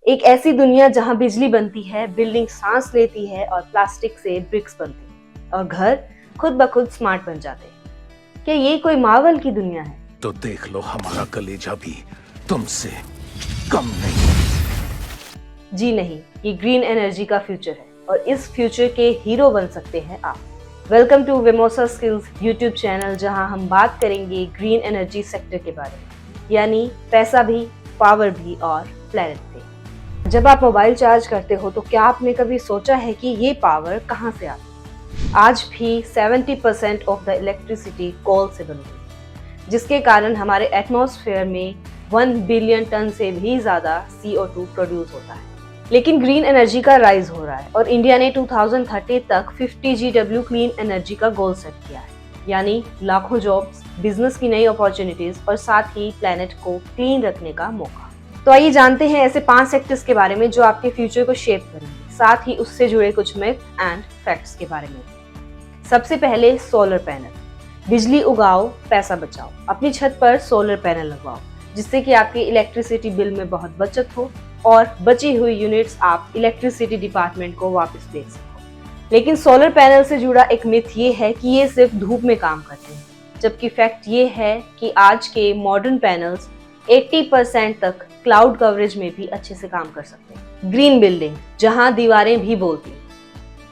एक ऐसी दुनिया जहां बिजली बनती है, बिल्डिंग सांस लेती है और प्लास्टिक से ब्रिक्स बनती है और घर खुद ब खुद स्मार्ट बन जाते हैं। क्या ये कोई मार्वल की दुनिया है? तो देख लो, हमारा कलेजा भी तुमसे कम नहीं। जी नहीं, ये ग्रीन एनर्जी का फ्यूचर है और इस फ्यूचर के हीरो बन सकते हैं आप। Welcome to Vemosa skills YouTube channel, जहां हम बात करेंगे ग्रीन एनर्जी सेक्टर के बारे में, यानी पैसा भी, पावर भी और प्लेनेट भी। जब आप मोबाइल चार्ज करते हो तो क्या आपने कभी सोचा है कि ये पावर कहाँ से आती है? आज भी 70% ऑफ द इलेक्ट्रिसिटी कोल से बनती है, जिसके कारण हमारे एटमॉस्फेयर में 1 बिलियन टन से भी ज़्यादा CO2 प्रोड्यूस होता है। लेकिन ग्रीन एनर्जी का राइज हो रहा है और इंडिया ने 2030 तक 50 GW क्लीन एनर्जी का गोल सेट किया है, यानी लाखों जॉब्स, बिजनेस की नई अपॉर्चुनिटीज और साथ ही प्लेनेट को क्लीन रखने का मौका। तो आइए जानते हैं ऐसे 5 सेक्टर्स के बारे में जो आपके फ्यूचर को शेप करेंगे, साथ ही उससे जुड़े कुछ मिथ एंड फैक्ट्स के बारे में। सबसे पहले सोलर पैनल। बिजली उगाओ, पैसा बचाओ। अपनी छत पर सोलर पैनल लगवाओ, जिससे कि आपके इलेक्ट्रिसिटी बिल में बहुत बचत हो और बची हुई यूनिट्स आप इलेक्ट्रिसिटी डिपार्टमेंट को वापस भेज सको। लेकिन सोलर पैनल से जुड़ा एक मिथ ये है कि ये सिर्फ धूप में काम करते हैं, जबकि फैक्ट ये है कि आज के मॉडर्न पैनल्स 80% तक क्लाउड कवरेज में भी अच्छे से काम कर सकते हैं। ग्रीन बिल्डिंग, जहां दीवारें भी बोलती,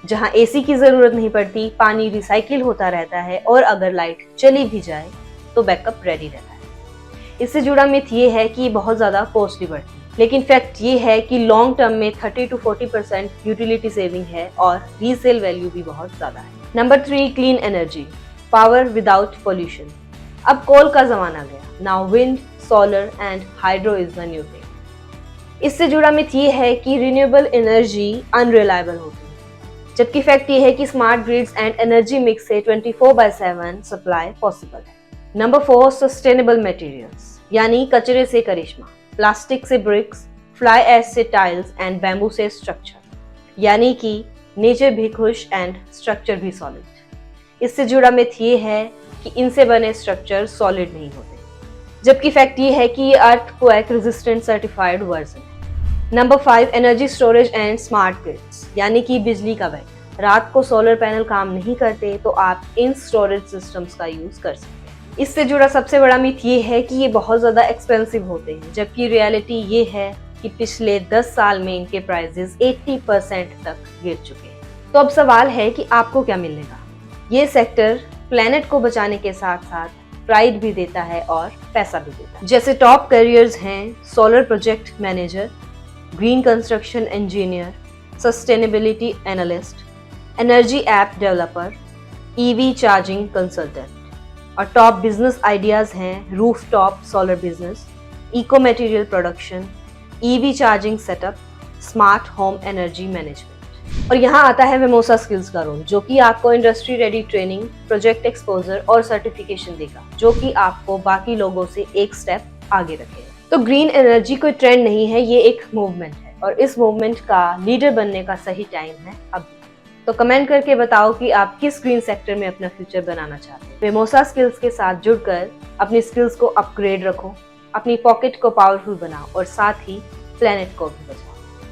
जहां एसी की जरूरत नहीं पड़ती, पानी रिसाइकिल होता रहता है और अगर लाइट चली भी जाए तो बैकअप रेडी रहता है। इससे जुड़ा मिथ ये है कि ये बहुत ज्यादा कॉस्टली बढ़ती है, लेकिन फैक्ट ये है कि लॉन्ग टर्म में 30 to 40% यूटिलिटी सेविंग है और रीसेल वैल्यू भी बहुत ज्यादा है। Number 3, clean energy, power without pollution. अब कोल का जमाना गया, now wind, solar and hydro is the new thing. इससे जुड़ा मिथ ये है कि रिन्यूएबल एनर्जी अनरिलायबल होती है, जबकि फैक्ट ये है कि smart grids and energy mix से 24/7 सप्लाई पॉसिबल है। नंबर 4, सस्टेनेबल मटेरियल्स, यानी कचरे से करिश्मा। प्लास्टिक से ब्रिक्स, फ्लाई ऐश से टाइल्स एंड बैम्बू से स्ट्रक्चर, यानी कि नेचर भी खुश एंड स्ट्रक्चर भी सॉलिड। इससे जुड़ा मिथ ये है कि इनसे बने स्ट्रक्चर सॉलिड नहीं होते, जबकि फैक्ट ये है कि ये अर्थक्वेक रेजिस्टेंट सर्टिफाइड वर्जन है। Number 5, energy storage and smart grids, यानी कि बिजली का बैंक। रात को सोलर पैनल काम नहीं करते तो आप इन स्टोरेज सिस्टम्स का यूज कर सकते हैं। इससे जुड़ा सबसे बड़ा मिथ ये है कि ये बहुत ज्यादा एक्सपेंसिव होते हैं, जबकि रियलिटी ये है कि पिछले 10 साल में इनके प्राइसेस 80% तक गिर चुके हैं। तो अब सवाल है कि आपको क्या मिलेगा? ये सेक्टर प्लेनेट को बचाने के साथ साथ प्राइड भी देता है और पैसा भी देता है। जैसे टॉप करियर्स हैं solar project manager, green construction engineer, sustainability analyst, energy app developer, EV charging consultant. और टॉप बिजनेस आइडियाज हैं roof top solar business, eco material production, EV charging setup, smart home energy management. और यहाँ आता है वेमोसा skills का role, जो कि आपको industry ready training, project exposure और सर्टिफिकेशन देगा, जो कि आपको बाकी लोगों से एक स्टेप आगे रखेगा। तो ग्रीन एनर्जी कोई ट्रेंड नहीं है, ये एक मूवमेंट है और इस मूवमेंट का लीडर बनने का सही टाइम है अभी। तो कमेंट करके बताओ कि आप किस ग्रीन सेक्टर में अपना फ्यूचर बनाना चाहते हैं। वेमोसा स्किल्स के साथ जुड़कर अपनी स्किल्स को अपग्रेड रखो, अपनी पॉकेट को पावरफुल बनाओ और साथ ही प्लेनेट को भी बचाओ।